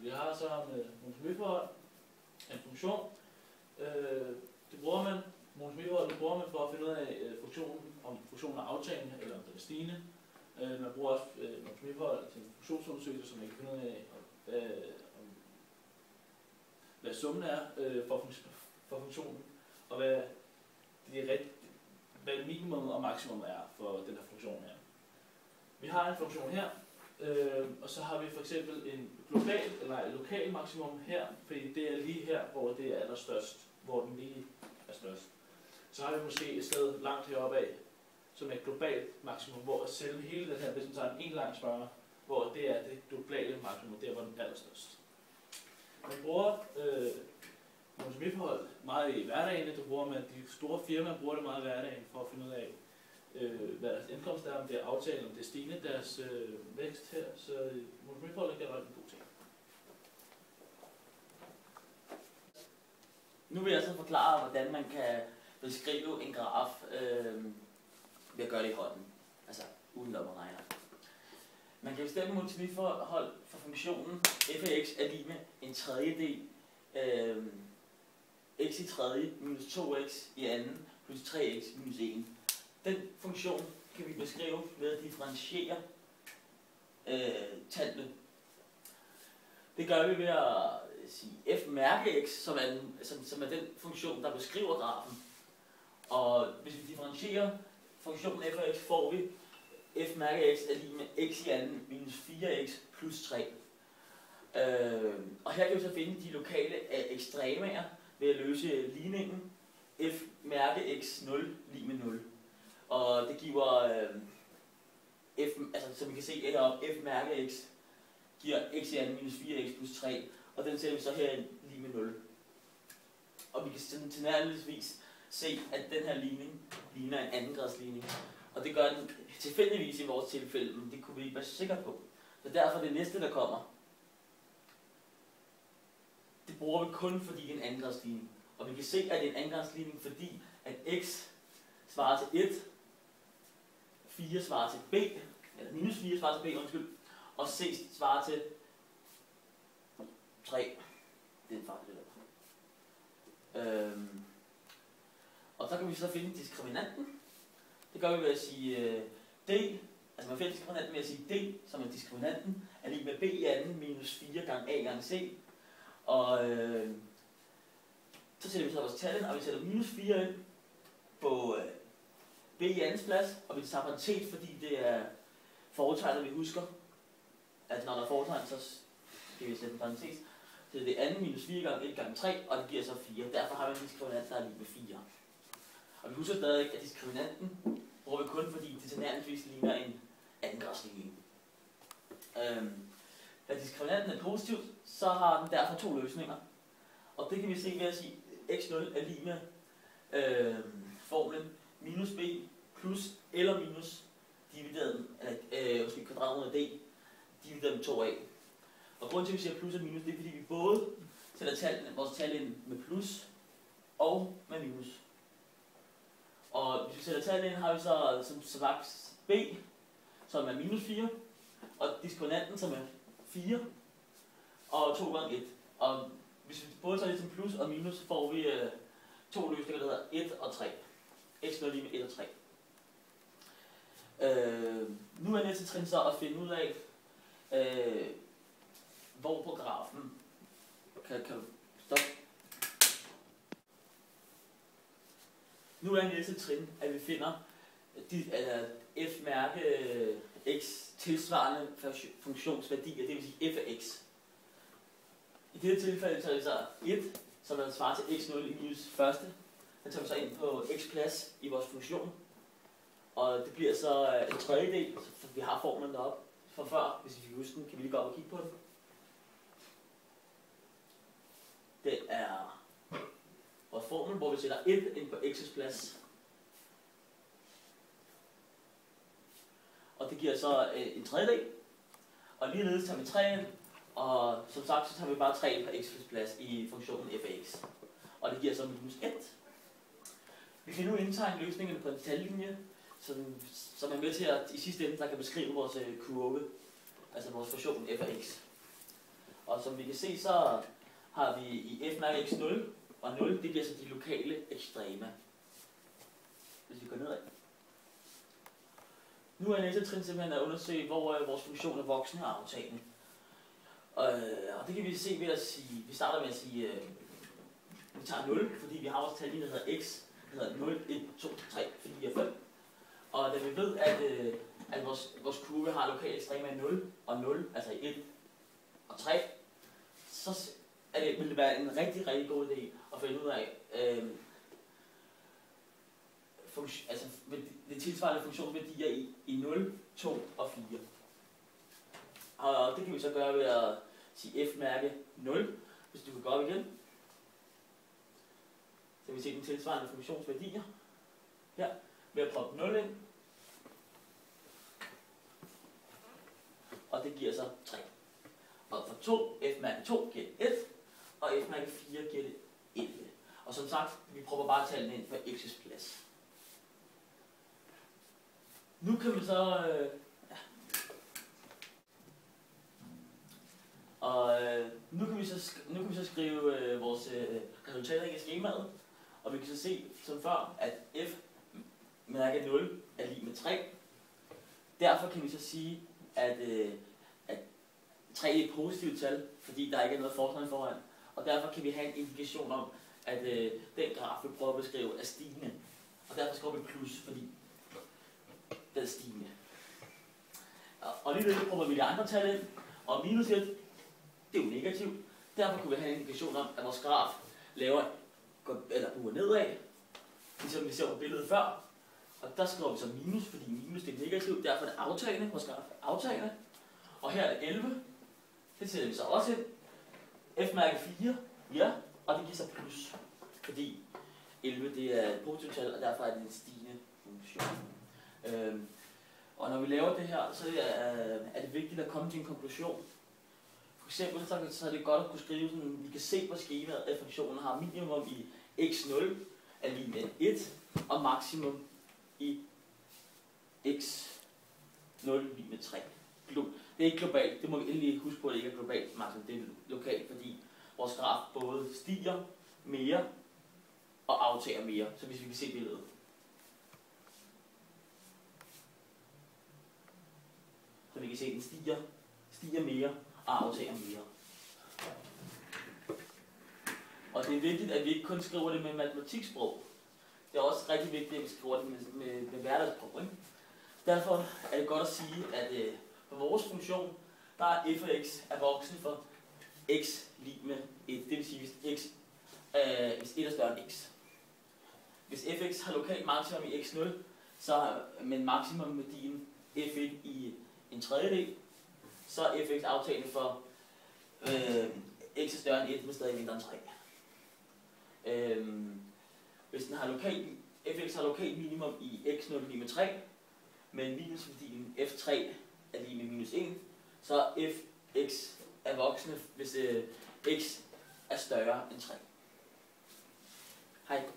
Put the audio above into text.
Vi har så med monotomiforhold en funktion. Det bruger man, monotomiforholdet bruger man for at finde ud af om funktionen er aftagende eller om den er stigende. Man bruger også monotomiforhold til en funktionsundersøgelse, så man kan finde ud af, hvad summen er for funktionen, og hvad minimum og maksimum er for den her funktion her. Vi har en funktion her, og så har vi for eksempel en global eller en lokal maksimum her, fordi det er lige her, hvor det er allerstørst, hvor den lige er størst. Så har vi måske et sted langt heroppe af, som er et globalt maksimum, hvor selve hele den her, hvis man tager en lang spørger, hvor det er det globale maksimum, der hvor den er allerstørst. Man bruger monotomiforhold meget i hverdagen. Det bruger man, de store firmaer bruger det meget i hverdagen for at finde ud af, hvad deres indkomst er, om det er aftalt, om det er stigende, deres vækst her. Så monotomiforhold er generelt en god ting. Nu vil jeg så forklare, hvordan man kan beskrive en graf ved at gøre det i hånden, altså uden lommeregner. Man kan bestemme monotomiforhold for funktionen f af x er lig med en tredjedel x i tredje minus 2x i anden plus 3x minus 1. Den funktion kan vi beskrive ved at differentiere tallene. Det gør vi ved at sige f mærke x, som er den funktion, der beskriver grafen. Og hvis vi differentierer funktionen f af x, får vi f mærke x er lig med x i anden minus 4x plus 3. Og her kan vi så finde de lokale ekstremaer ved at løse ligningen f mærke x 0 lig med 0. Og det giver som vi kan se heroppe, f mærke x giver x i anden minus 4x plus 3, og den sætter vi så her lige med 0. Og vi kan til nærmest se, at den her ligning ligner en andengradsligning. Og det gør den tilfældigvis i vores tilfælde, men det kunne vi ikke være sikre på. Så derfor det næste, der kommer, det bruger vi kun fordi det er en andengradsligning. Og vi kan se, at det er en andengradsligning, fordi at x svarer til 1, 4 svarer til b, eller minus 4 svarer til b, undskyld, og c svarer til 3. Det er en fejl, det der. Og så kan vi så finde diskriminanten. Det gør vi ved at sige d, altså man finder diskriminanten ved at sige d, som er diskriminanten, er lige med b i anden minus 4 gange a gange c. Og så sætter vi så vores tal ind, og vi sætter minus 4 ind på b i andens plads, og vi tager parentes, fordi det er foretegnet, vi husker, at når der er foretegnet, så skal vi sætte en parentes. Så det er 2 minus 4 gange 1 gange 3, og det giver så 4. Derfor har vi en diskriminant, der er lige med 4. Og vi husker stadig, at diskriminanten bruger vi kun, fordi det tilnærmelsesvis ligner en andengradsligning. Da diskriminanten er positiv, så har den derfor to løsninger. Og det kan vi se ved at sige, at x0 er lige med formlen minus b plus eller minus divideret, kvadratrunden af d divideret med 2a. Og grunden til, at vi siger plus og minus, det er fordi vi både sætter vores tal ind med plus og med minus. Og hvis vi sætter tal ind, har vi så som sagt b, som er minus 4, og diskriminanten, som er 4, og 2 gange 1. Og hvis vi både tager det som plus og minus, så får vi to løsninger, der hedder 1 og 3. x er lige med 1 og 3. Nu er næste trin så at finde ud af, hvor på grafen kan du stoppe. Nu er næste trin, at vi finder f mærke x tilsvarende funktionsværdier, det vil sige f af x. I dette tilfælde tager vi så 1, som er svarer til x0 i minus første. Den tager vi så ind på x plads i vores funktion. Og det bliver så en tredjedel, så vi har formlen deroppe fra før. Hvis vi kan huske den, kan vi lige gå op og kigge på den. Det er vores formel, hvor vi sætter 1 ind på x's plads. Og det giver så en tredjedel. Og ligeledes tager vi 3 ind, og som sagt, så tager vi bare 3 ind på x's plads i funktionen f af x. Og det giver så minus 1. Vi kan nu indtegne løsningerne på en tallinje, som er med til at i sidste ende, der kan beskrive vores kurve, altså vores funktion f af x. Og som vi kan se, så har vi i f-mærke x0 og 0, det bliver så de lokale ekstreme. Hvis vi går nedad. Nu er næste trin simpelthen at undersøge, hvor vores funktion er voksende og aftagende. Og det kan vi se ved at sige, vi starter med at sige, vi tager 0, fordi vi har vores tal, der hedder x, der hedder 0, 1, 2, 3, 4, 5. Og da vi ved, at vores kurve har lokale ekstremer i 0 og 0, altså i 1 og 3, så vil det være en rigtig, rigtig god idé at finde ud af, det tilsvarende funktionsværdier i 0, 2 og 4. Og det kan vi så gøre ved at sige f-mærke 0, hvis du kan gå op igen. Så kan vi se den tilsvarende funktionsværdier her, ved at proppe 0 ind. Og det giver så 3. Og for 2, f-mærke 2 giver det 1, og f-mærke 4 giver det 11. Og som sagt, vi prøver bare tallene ind på x's plads. Nu kan vi så nu kan vi så skrive vores resultater i skemaet, og vi kan så se som før, at f mærke 0 er lig med 3. Derfor kan vi så sige, at 3 er et positivt tal, fordi der ikke er noget fortegn foran, og derfor kan vi have en indikation om, at den graf, vi prøver at beskrive, er stigende. Og derfor skriver vi plus, fordi den er stigende. Og lige nu prøver vi de andre tal ind, og minus 1, det er jo negativt. Derfor kan vi have en indikation om, at vores graf buer nedad, ligesom vi ser på billedet før. Og der skriver vi så minus, fordi minus det er negativt, derfor er det aftagende, vores graf er aftagende. Og her er det 11, det sætter vi så også ind. F-mærke 4, ja, og det giver så plus, fordi 11 det er et positivt tal, og derfor er det en stigende funktion. Og når vi laver det her, så er det vigtigt at komme til en konklusion. For eksempel så er det godt at kunne skrive sådan, vi kan se på skemaet, at funktionen har minimum i x0 er lig med 1, og maksimum i x0 lig med 3. Det er ikke globalt, det må vi endelig huske på, at det ikke er globalt maksimum, det er lokalt, fordi vores graf både stiger mere og aftager mere, så hvis vi kan se billedet. Så vi kan se, at den stiger mere og aftager mere. Og det er vigtigt, at vi ikke kun skriver det med matematiksprog. Det er også rigtig vigtigt, at vi skriver det med hverdagssprog. Derfor er det godt at sige, at for vores funktion, der er f af x er voksen for x lig med 1. Det vil sige, hvis 1 er større end x. Hvis fx har lokalt maksimum i x0, så med maksimumværdien f1 i en tredjedel, så er fx aftagende for x er større end 1, men stadig mindre end 3. Hvis den har fx har lokalt minimum i x0 lig med 3, men minusværdien f3 er lige med minus 1, så fx er voksende, hvis x er større end 3. Hej.